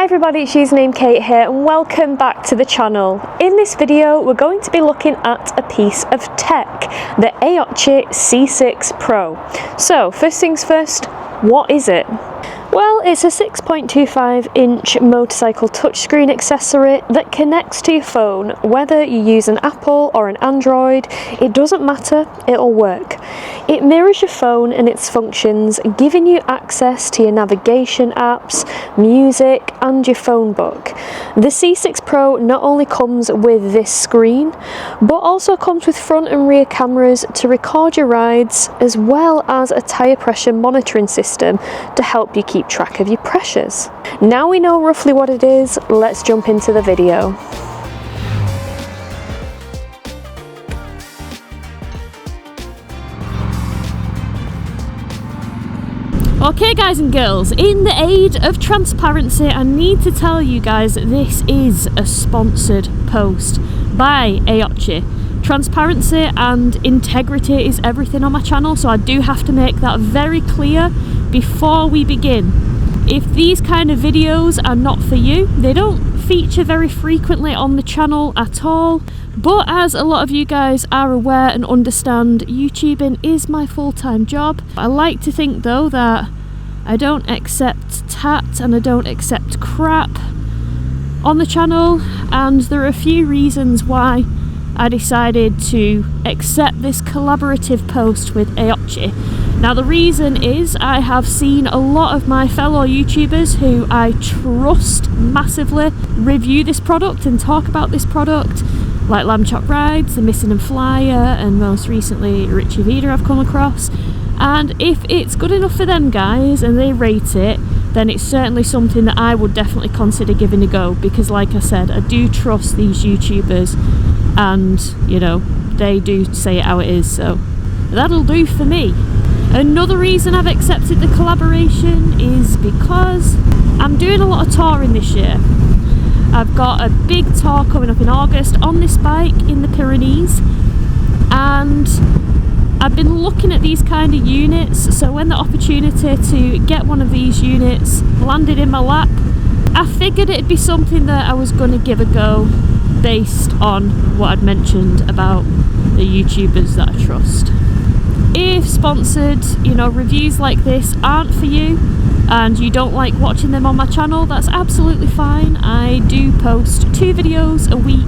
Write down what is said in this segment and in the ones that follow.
Hi everybody, it's Usernamekate here and welcome back to the channel. In this video we're going to be looking at a piece of tech, the Aoocci C6 Pro. So first things first, what is it? Well, it's a 6.25-inch motorcycle touchscreen accessory that connects to your phone. Whether you use an Apple or an Android, it doesn't matter, it'll work. It mirrors your phone and its functions, giving you access to your navigation apps, music and your phone book. The C6 Pro not only comes with this screen, but also comes with front and rear cameras to record your rides, as well as a tyre pressure monitoring system to help you keep track of your pressures. Now we know roughly what it is, let's jump into the video. Okay guys and girls, in the aid of transparency, I need to tell you guys that this is a sponsored post by Aoocci. Transparency and integrity is everything on my channel, so I do have to make that very clear before we begin. If these kind of videos are not for you, they don't feature very frequently on the channel at all, but as a lot of you guys are aware and understand, YouTubing is my full-time job. I like to think though that I don't accept tat and I don't accept crap on the channel, and there are a few reasons why I decided to accept this collaborative post with Aoocci. Now the reason is I have seen a lot of my fellow YouTubers who I trust massively review this product and talk about this product, like Lamb Chop Rides, The Missing and Flyer, and most recently Richie Vida I've come across. And if it's good enough for them guys and they rate it, then it's certainly something that I would definitely consider giving a go, because like I said, I do trust these YouTubers and you know, they do say it how it is, so that'll do for me. Another reason I've accepted the collaboration is because I'm doing a lot of touring this year. I've got a big tour coming up in August on this bike in the Pyrenees, and I've been looking at these kind of units, so when the opportunity to get one of these units landed in my lap, I figured it'd be something that I was going to give a go based on what I'd mentioned about the YouTubers that I trust. If sponsored, you know, reviews like this aren't for you and you don't like watching them on my channel, that's absolutely fine. I do post 2 videos a week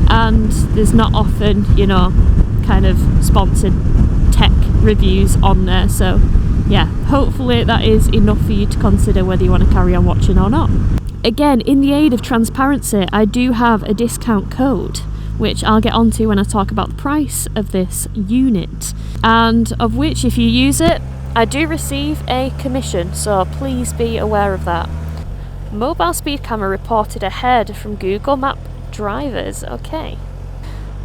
and there's not often, you know, kind of sponsored tech reviews on there, so yeah, hopefully that is enough for you to consider whether you want to carry on watching or not. Again, in the aid of transparency, I do have a discount code, which I'll get onto when I talk about the price of this unit, and of which if you use it, I do receive a commission, so please be aware of that. Mobile speed camera reported ahead from Google Map drivers. Okay.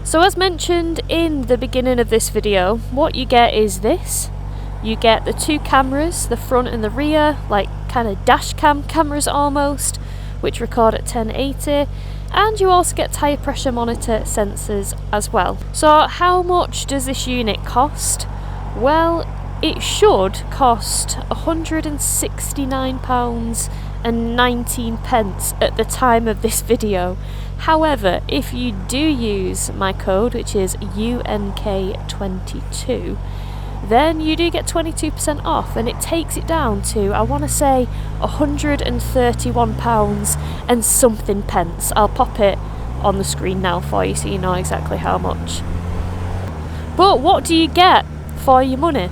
So as mentioned in the beginning of this video, what you get is this. You get the 2 cameras, the front and the rear, like kind of dashcam cameras almost, which record at 1080, and you also get tyre pressure monitor sensors as well. So how much does this unit cost? Well, it should cost £169.19 at the time of this video. However, if you do use my code, which is UNK22, then you do get 22% off, and it takes it down to, I want to say, £131 and something pence. I'll pop it on the screen now for you so you know exactly how much. But what do you get for your money?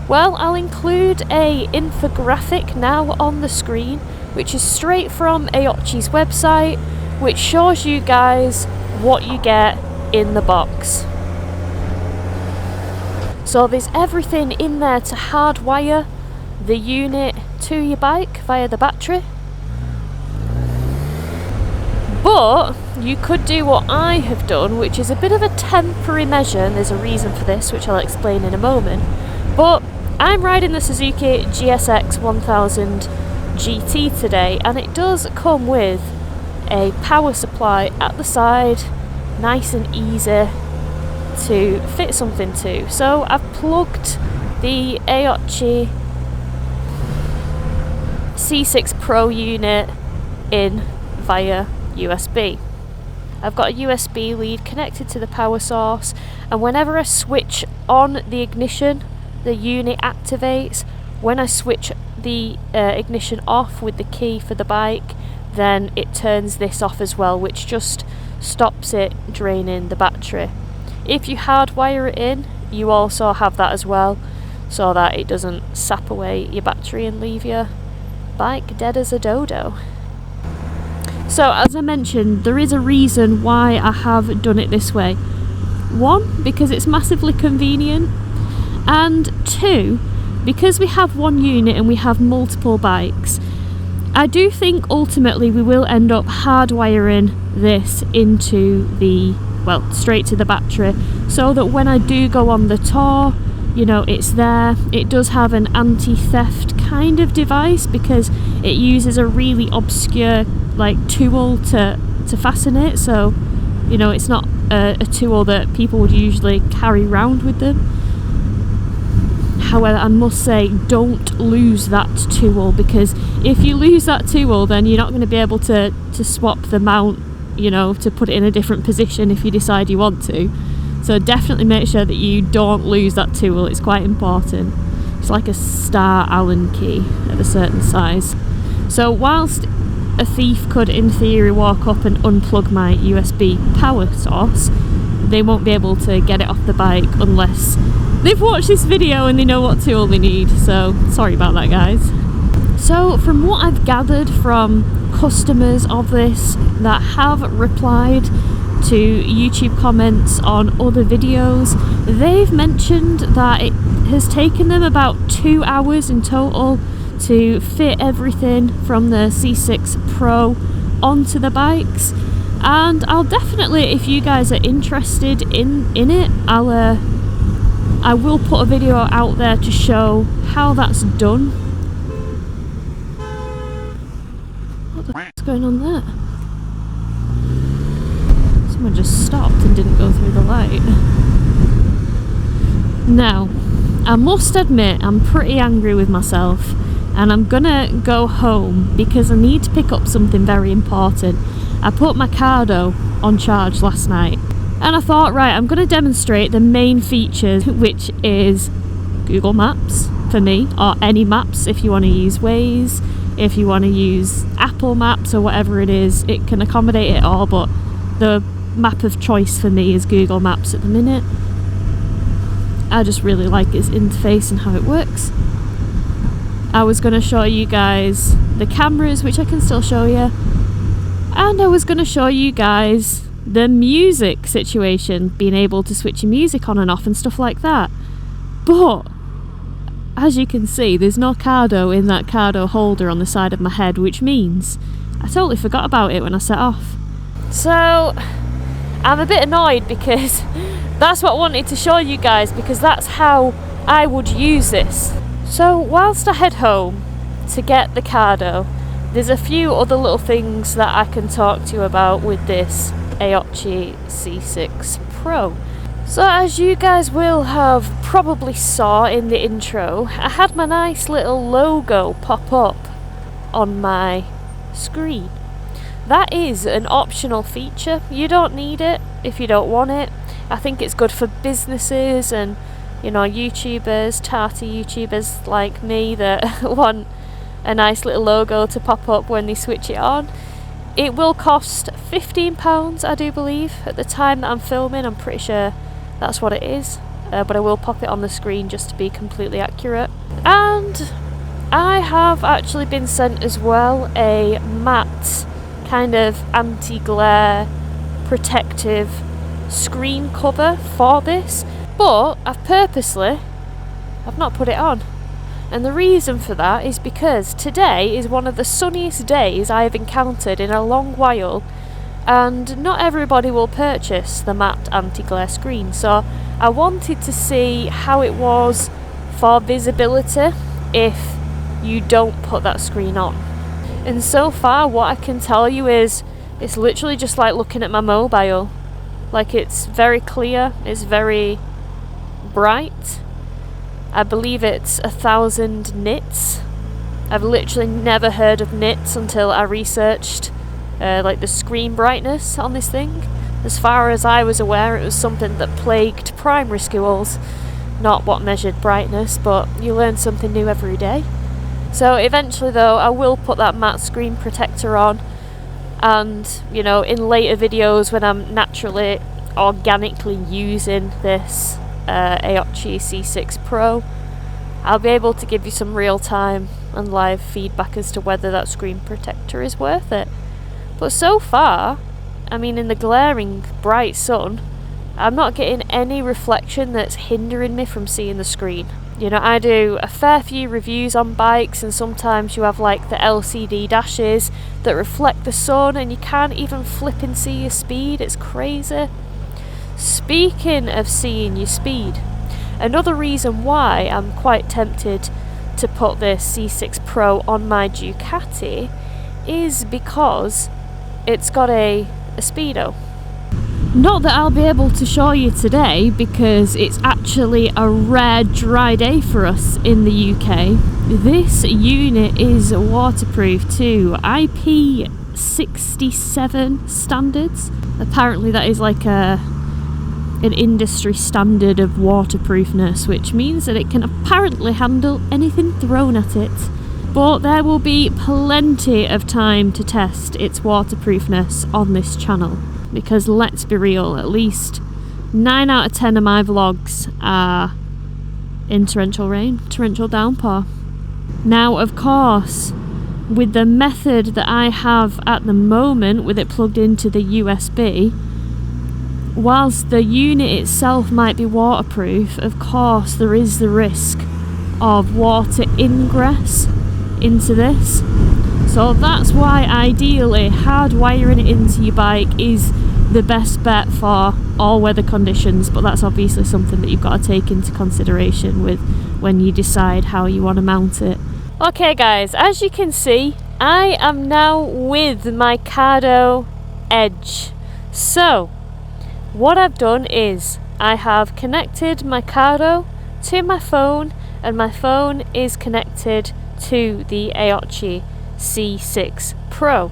Well, I'll include a infographic now on the screen, which is straight from Aoocci's website, which shows you guys what you get in the box. So there's everything in there to hardwire the unit to your bike via the battery. But you could do what I have done, which is a bit of a temporary measure, and there's a reason for this, which I'll explain in a moment. But I'm riding the Suzuki GSX 1000 GT today, and it does come with a power supply at the side, nice and easy to fit something to. So I've plugged the Aoocci C6 Pro unit in via USB. I've got a USB lead connected to the power source, and whenever I switch on the ignition, the unit activates. When I switch the ignition off with the key for the bike, then it turns this off as well, which just stops it draining the battery. If you hardwire it in, you also have that as well, so that it doesn't sap away your battery and leave your bike dead as a dodo. So as I mentioned, there is a reason why I have done it this way. One, because it's massively convenient, and two, because we have one unit and we have multiple bikes. I do think ultimately we will end up hardwiring this into the, well, straight to the battery, so that when I do go on the tour, you know, it's there. It does have an anti-theft kind of device because it uses a really obscure like tool to fasten it, so you know, it's not a tool that people would usually carry around with them. However, I must say, don't lose that tool, because if you lose that tool, then you're not going to be able to swap the mount, you know, to put it in a different position if you decide you want to. So definitely make sure that you don't lose that tool. It's quite important. It's like a star Allen key at a certain size. So whilst a thief could in theory walk up and unplug my USB power source, they won't be able to get it off the bike unless they've watched this video and they know what tool they need. So sorry about that, guys. So from what I've gathered from customers of this that have replied to YouTube comments on other videos, they've mentioned that it has taken them about 2 hours in total to fit everything from the C6 Pro onto the bikes. And I'll definitely, if you guys are interested in it, I will put a video out there to show how that's done. What the f***'s going on there? Someone just stopped and didn't go through the light. Now, I must admit I'm pretty angry with myself, and I'm gonna go home because I need to pick up something very important. I put my Cardo on charge last night, and I thought, right, I'm going to demonstrate the main features, which is Google Maps for me, or any maps if you want to use Waze, if you want to use Apple Maps or whatever it is, it can accommodate it all, but the map of choice for me is Google Maps at the minute. I just really like its interface and how it works. I was going to show you guys the cameras, which I can still show you, and I was going to show you guys the music situation, being able to switch your music on and off and stuff like that. But as you can see, there's no Cardo in that Cardo holder on the side of my head, which means I totally forgot about it when I set off. So I'm a bit annoyed because that's what I wanted to show you guys, because that's how I would use this. So whilst I head home to get the Cardo, there's a few other little things that I can talk to you about with this Aoocci C6 Pro. So as you guys will have probably saw in the intro, I had my nice little logo pop up on my screen. That is an optional feature. You don't need it if you don't want it. I think it's good for businesses and, you know, YouTubers, tarty YouTubers like me that want a nice little logo to pop up when they switch it on. It will cost £15, I do believe, at the time that I'm filming. I'm pretty sure that's what it is, but I will pop it on the screen just to be completely accurate. And I have actually been sent as well a matte kind of anti-glare protective screen cover for this, but I've not put it on. And the reason for that is because today is one of the sunniest days I have encountered in a long while, and not everybody will purchase the matte anti-glare screen, so I wanted to see how it was for visibility if you don't put that screen on. And so far what I can tell you is it's literally just like looking at my mobile. Like, it's very clear, it's very bright. I believe it's 1000 nits I've literally never heard of nits until I researched like the screen brightness on this thing. As far as I was aware, it was something that plagued primary schools, not what measured brightness, but you learn something new every day. So eventually though, I will put that matte screen protector on, and you know, in later videos when I'm naturally organically using this Aoocci C6 Pro, I'll be able to give you some real time and live feedback as to whether that screen protector is worth it. But so far, I mean, in the glaring bright sun, I'm not getting any reflection that's hindering me from seeing the screen. You know, I do a fair few reviews on bikes, and sometimes you have like the LCD dashes that reflect the sun and you can't even flip and see your speed. It's crazy. Speaking of seeing your speed, another reason why I'm quite tempted to put this C6 Pro on my Ducati is because it's got a speedo. Not that I'll be able to show you today, because it's actually a rare dry day for us in the UK. This unit is waterproof to IP67 standards. Apparently that is like an industry standard of waterproofness, which means that it can apparently handle anything thrown at it. But there will be plenty of time to test its waterproofness on this channel, because let's be real, at least 9 out of 10 of my vlogs are in torrential rain, torrential downpour. Now, of course, with the method that I have at the moment, with it plugged into the USB, whilst the unit itself might be waterproof, of course there is the risk of water ingress into this. So that's why ideally hardwiring it into your bike is the best bet for all weather conditions, but that's obviously something that you've got to take into consideration with when you decide how you want to mount it. Okay guys, as you can see, I am now with my Cardo Edge. So what I've done is I have connected my Cardo to my phone, and my phone is connected to the Aoocci C6 Pro.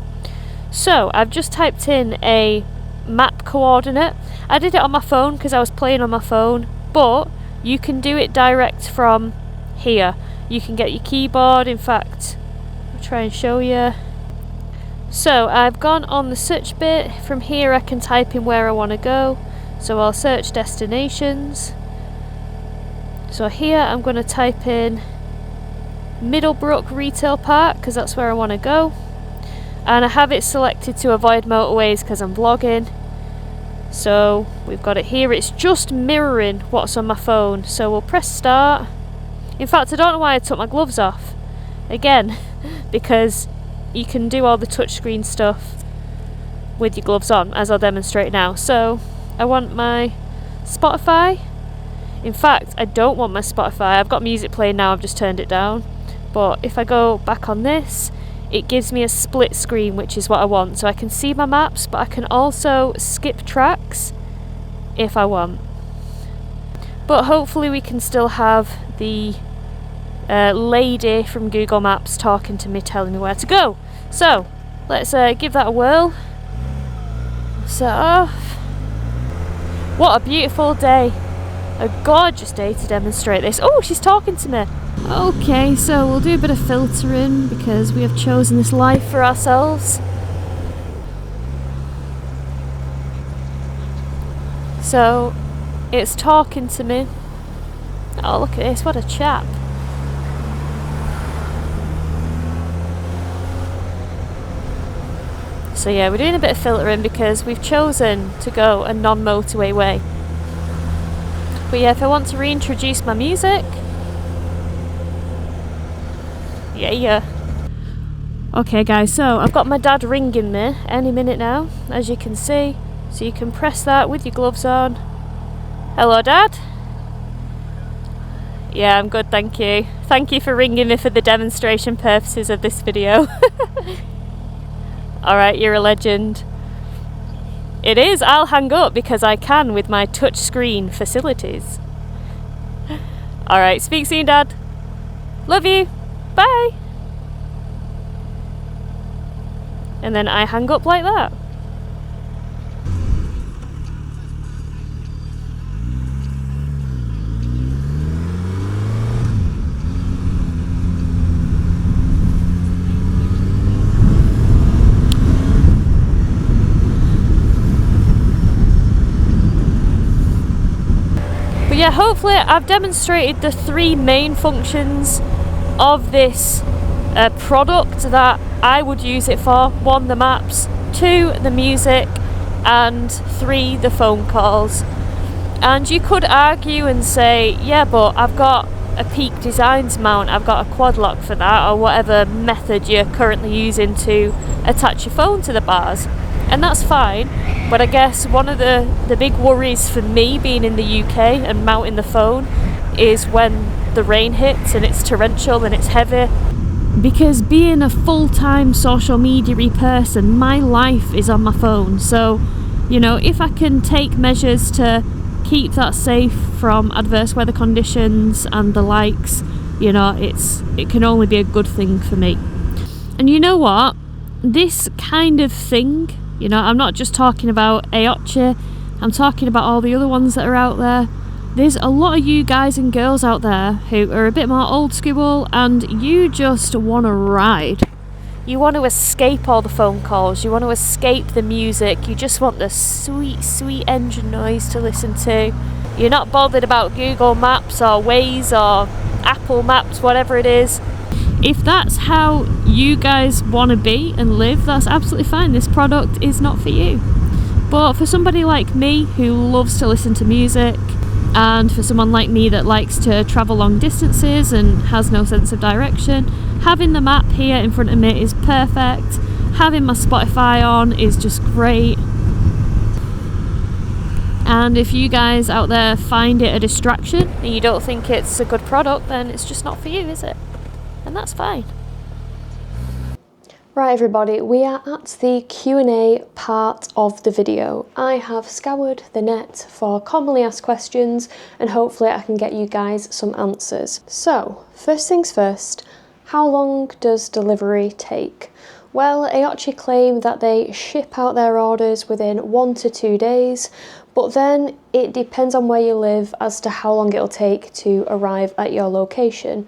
So I've just typed in a map coordinate. I did it on my phone because I was playing on my phone, but you can do it direct from here. You can get your keyboard. In fact, I'll try and show you. So I've gone on the search bit. From here I can type in where I want to go. So I'll search destinations. So here I'm going to type in Middlebrook Retail Park because that's where I want to go, and I have it selected to avoid motorways because I'm vlogging. So we've got it here. It's just mirroring what's on my phone, so we'll press start. In fact, I don't know why I took my gloves off again, because you can do all the touchscreen stuff with your gloves on, as I'll demonstrate now. So I want my Spotify. In fact, I don't want my Spotify. I've got music playing now, I've just turned it down. But if I go back on this, it gives me a split screen, which is what I want. So I can see my maps, but I can also skip tracks if I want. But hopefully we can still have the lady from Google Maps talking to me, telling me where to go. So let's give that a whirl. Set off. What a beautiful day. A gorgeous day to demonstrate this. Oh, she's talking to me. Okay, so we'll do a bit of filtering because we have chosen this life for ourselves. So it's talking to me. Oh, look at this, what a chap. So yeah, we're doing a bit of filtering because we've chosen to go a non-motorway way. But yeah, if I want to reintroduce my music, yeah. Okay guys, so I've got my dad ringing me any minute now, as you can see. So you can press that with your gloves on. Hello Dad? Yeah, I'm good, thank you. Thank you for ringing me for the demonstration purposes of this video. Alright, you're a legend. It is, I'll hang up because I can with my touchscreen facilities. Alright, speak soon Dad. Love you. Bye. and then I hang up like that. But yeah, hopefully I've demonstrated the three main functions of this product that I would use it for. 1, the maps, 2, the music, and 3, the phone calls. And you could argue and say, yeah, but I've got a Peak Designs mount, I've got a quad lock for that, or whatever method you're currently using to attach your phone to the bars. And that's fine, but I guess one of the big worries for me being in the UK and mounting the phone is when the rain hits and it's torrential and it's heavy. Because being a full-time social media-y person, my life is on my phone. So, you know, if I can take measures to keep that safe from adverse weather conditions and the likes, you know, it can only be a good thing for me. And you know what? This kind of thing, you know, I'm not just talking about Aoocci, I'm talking about all the other ones that are out there. There's a lot of you guys and girls out there who are a bit more old school and you just want to ride. You want to escape all the phone calls, you want to escape the music, you just want the sweet, sweet engine noise to listen to. You're not bothered about Google Maps or Waze or Apple Maps, whatever it is. If that's how you guys want to be and live, that's absolutely fine. This product is not for you. But for somebody like me who loves to listen to music, and for someone like me that likes to travel long distances and has no sense of direction, having the map here in front of me is perfect. Having my Spotify on is just great. And if you guys out there find it a distraction and you don't think it's a good product, then it's just not for you, is it? And that's fine. Right everybody, we are at the Q&A part of the video. I have scoured the net for commonly asked questions and hopefully I can get you guys some answers. So, first things first, how long does delivery take? Well, Aoocci claim that they ship out their orders within 1 to 2 days, but then it depends on where you live as to how long it'll take to arrive at your location.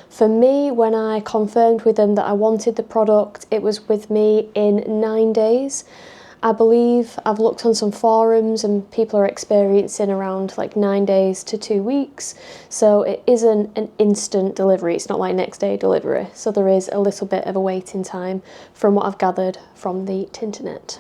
For me, when I confirmed with them that I wanted the product, it was with me in 9 days. I believe I've looked on some forums and people are experiencing around like 9 days to 2 weeks. So it isn't an instant delivery, it's not like next day delivery. So there is a little bit of a waiting time from what I've gathered from the internet.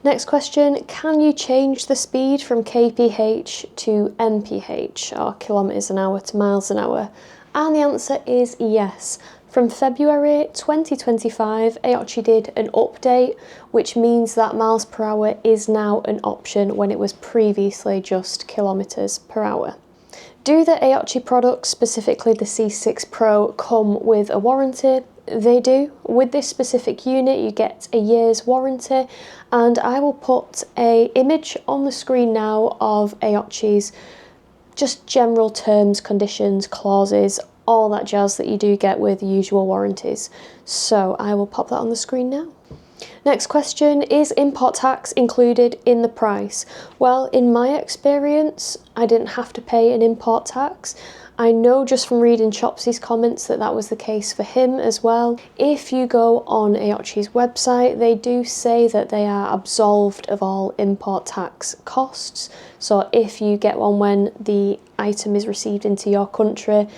Next question, can you change the speed from kph to mph, or kilometers an hour to miles an hour? And the answer is yes. From February 2025, Aoocci did an update, which means that miles per hour is now an option when it was previously just kilometers per hour. Do the Aoocci products, specifically the C6 Pro, come with a warranty? They do. With this specific unit, you get a year's warranty, and I will put an image on the screen now of Aoocci's just general terms, conditions, clauses, all that jazz that you do get with usual warranties. So I will pop that on the screen now. Next question, is import tax included in the price? Well, in my experience, I didn't have to pay an import tax. I know just from reading Chopsy's comments that that was the case for him as well. If you go on Aoocci's website, they do say that they are absolved of all import tax costs. So if you get one when the item is received into your country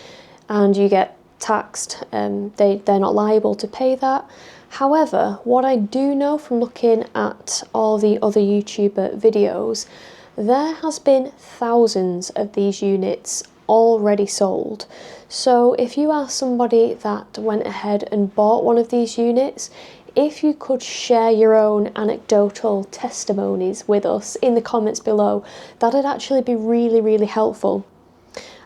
and you get taxed, they're not liable to pay that. However, what I do know from looking at all the other YouTuber videos, there has been thousands of these units already sold. So if you are somebody that went ahead and bought one of these units, if you could share your own anecdotal testimonies with us in the comments below, that'd actually be really, really helpful.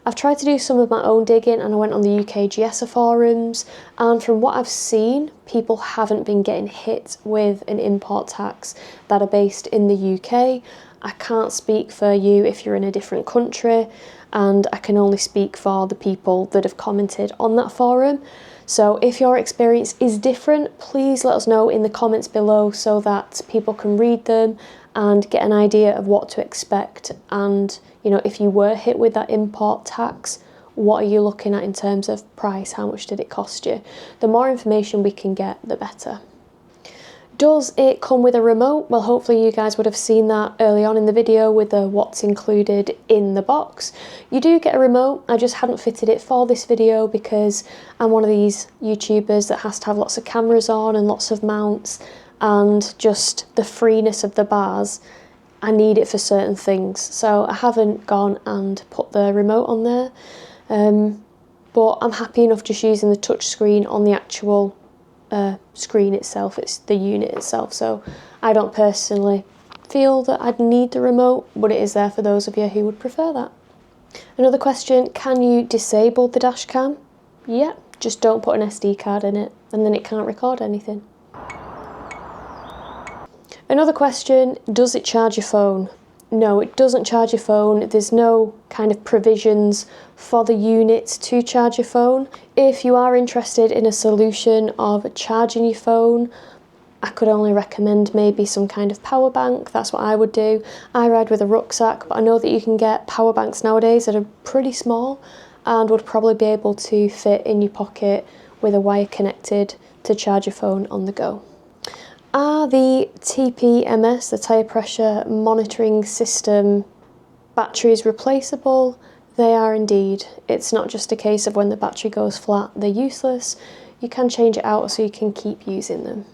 I've tried to do some of my own digging and I went on the UK GSA forums, and from what I've seen, people haven't been getting hit with an import tax that are based in the UK. I can't speak for you if you're in a different country, and I can only speak for the people that have commented on that forum. So if your experience is different, please let us know in the comments below so that people can read them and get an idea of what to expect. And, you know, if you were hit with that import tax, what are you looking at in terms of price? How much did it cost you? The more information we can get, the better. Does it come with a remote? Well, hopefully you guys would have seen that early on in the video with the what's included in the box. You do get a remote. I just hadn't fitted it for this video because I'm one of these YouTubers that has to have lots of cameras on and lots of mounts, and just the freeness of the bars, I need it for certain things. So I haven't gone and put the remote on there, but I'm happy enough just using the touch screen on the actual screen itself. It's the unit itself, so I don't personally feel that I'd need the remote, but it is there for those of you who would prefer that. Another question, can you disable the dash cam? Yeah, just don't put an SD card in it and then it can't record anything. Another question, does it charge your phone? No, it doesn't charge your phone. There's no kind of provisions for the unit to charge your phone. If you are interested in a solution of charging your phone, I could only recommend maybe some kind of power bank. That's what I would do. I ride with a rucksack, but I know that you can get power banks nowadays that are pretty small and would probably be able to fit in your pocket with a wire connected to charge your phone on the go. Are the TPMS, the tyre pressure monitoring system, batteries replaceable? They are indeed. It's not just a case of when the battery goes flat, they're useless. You can change it out so you can keep using them.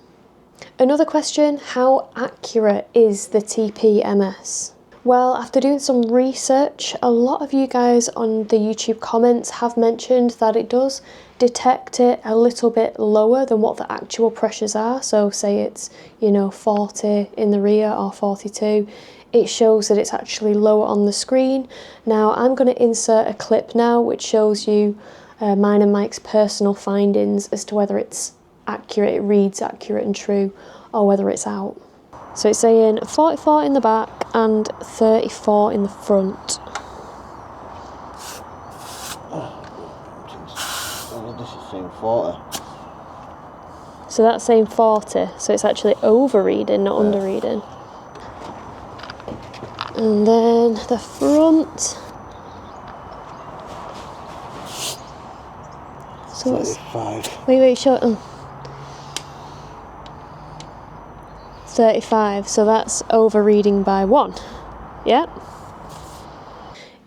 Another question, how accurate is the TPMS? Well, after doing some research, a lot of you guys on the YouTube comments have mentioned that it does detect it a little bit lower than what the actual pressures are. So say it's, you know, 40 in the rear or 42, it shows that it's actually lower on the screen. Now I'm going to insert a clip now which shows you mine and Mike's personal findings as to whether it's accurate, it reads accurate and true, or whether it's out. So it's saying 44 in the back and 34 in the front. This is saying 40. So that's saying 40, so it's actually overreading, not underreading. And then the front. So 35. Wait, show it. 35, so that's overreading by 1. Yeah.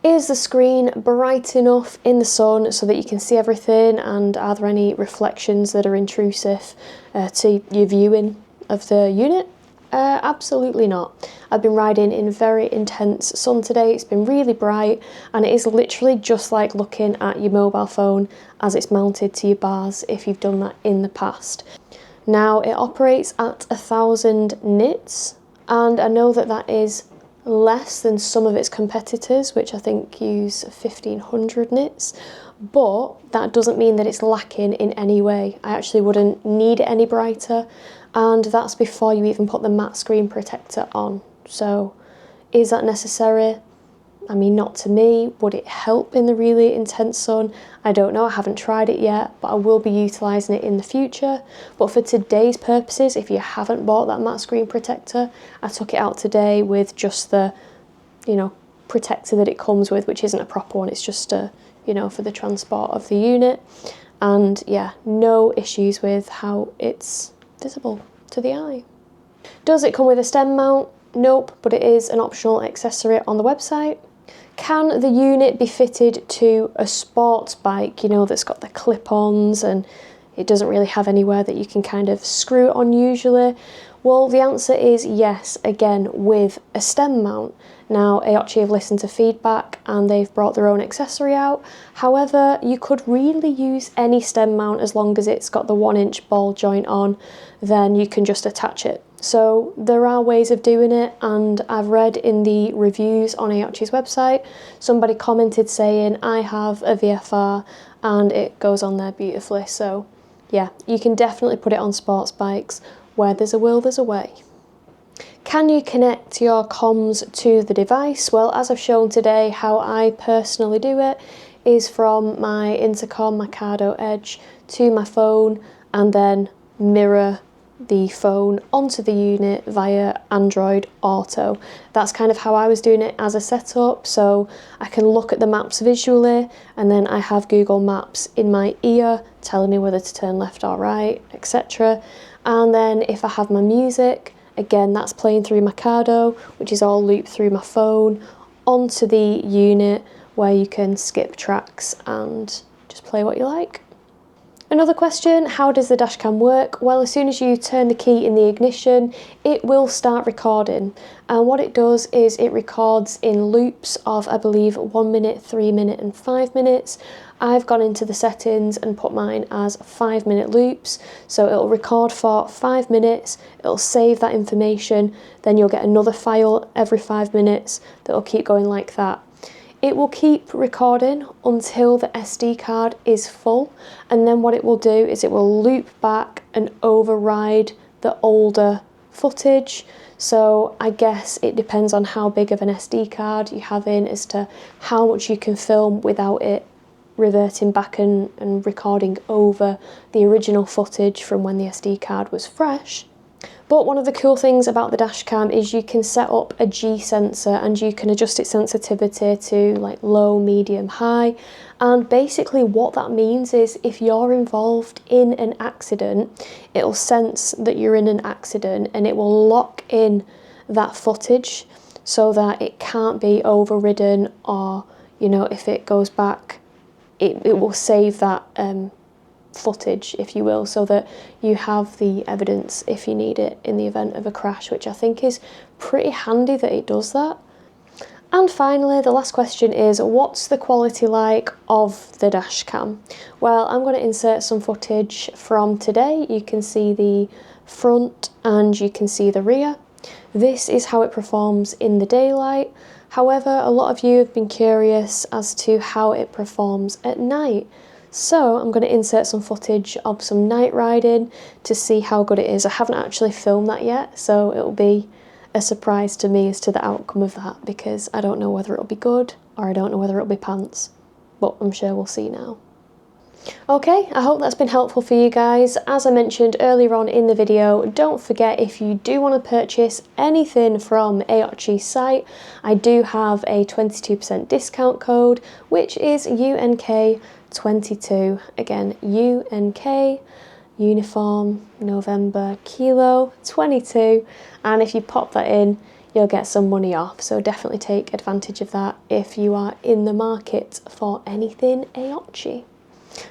Is the screen bright enough in the sun so that you can see everything, and are there any reflections that are intrusive to your viewing of the unit? Absolutely not. I've been riding in very intense sun today. It's been really bright and it is literally just like looking at your mobile phone as it's mounted to your bars if you've done that in the past. Now it operates at 1000 nits, and I know that that is less than some of its competitors, which I think use 1500 nits, but that doesn't mean that it's lacking in any way. I actually wouldn't need it any brighter, and that's before you even put the matte screen protector on. So is that necessary? I mean, not to me. Would it help in the really intense sun? I don't know, I haven't tried it yet, but I will be utilising it in the future. But for today's purposes, if you haven't bought that matte screen protector, I took it out today with just the, you know, protector that it comes with, which isn't a proper one, it's just a, you know, for the transport of the unit. And yeah, no issues with how it's visible to the eye. Does it come with a stem mount? Nope, but it is an optional accessory on the website. Can the unit be fitted to a sports bike, you know, that's got the clip-ons and it doesn't really have anywhere that you can kind of screw it on usually? Well, the answer is yes, again, with a stem mount. Now, Aoocci have listened to feedback and they've brought their own accessory out. However, you could really use any stem mount as long as it's got the 1-inch ball joint on, then you can just attach it. So there are ways of doing it, and I've read in the reviews on Aoocci's website, somebody commented saying, I have a VFR and it goes on there beautifully. So yeah, you can definitely put it on sports bikes. Where there's a will, there's a way. Can you connect your comms to the device? Well, as I've shown today, how I personally do it is from my intercom, my Cardo Edge, to my phone, and then mirror the phone onto the unit via Android Auto. That's kind of how I was doing it as a setup, so I can look at the maps visually, and then I have Google Maps in my ear telling me whether to turn left or right, etc. And then if I have my music, again, that's playing through my Cardo, which is all looped through my phone onto the unit, where you can skip tracks and just play what you like. Another question, how does the dashcam work? Well, as soon as you turn the key in the ignition, it will start recording. And what it does is it records in loops of, I believe, 1 minute, 3 minutes and 5 minutes. I've gone into the settings and put mine as 5-minute loops. So it'll record for 5 minutes, it'll save that information, then you'll get another file every 5 minutes that'll keep going like that. It will keep recording until the SD card is full, and then what it will do is it will loop back and override the older footage. So I guess it depends on how big of an SD card you have in as to how much you can film without it reverting back and recording over the original footage from when the SD card was fresh. But one of the cool things about the dashcam is you can set up a G sensor and you can adjust its sensitivity to like low, medium, high. And basically what that means is if you're involved in an accident, it'll sense that you're in an accident and it will lock in that footage so that it can't be overridden, or, you know, if it goes back, it will save that footage, if you will, so that you have the evidence if you need it in the event of a crash, which I think is pretty handy that it does that. And finally, the last question is, what's the quality like of the dashcam? Well, I'm going to insert some footage from today. You can see the front and you can see the rear. This is how it performs in the daylight. However, a lot of you have been curious as to how it performs at night. So I'm going to insert some footage of some night riding to see how good it is. I haven't actually filmed that yet, so it'll be a surprise to me as to the outcome of that, because I don't know whether it'll be good or I don't know whether it'll be pants, but I'm sure we'll see now. Okay, I hope that's been helpful for you guys. As I mentioned earlier on in the video, don't forget, if you do want to purchase anything from Aoocci's site, I do have a 22% discount code, which is UNK22. Again, UNK, Uniform, November, Kilo, 22. And if you pop that in, you'll get some money off. So definitely take advantage of that if you are in the market for anything Aoocci.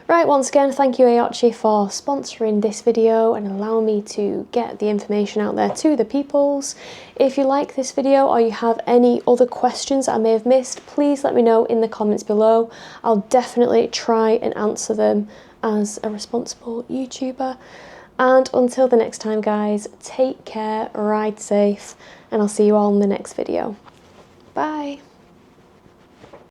Right, once again, thank you Aoocci for sponsoring this video and allowing me to get the information out there to the peoples. If you like this video or you have any other questions that I may have missed, please let me know in the comments below. I'll definitely try and answer them as a responsible YouTuber. And until the next time, guys, take care, ride safe, and I'll see you all in the next video. Bye!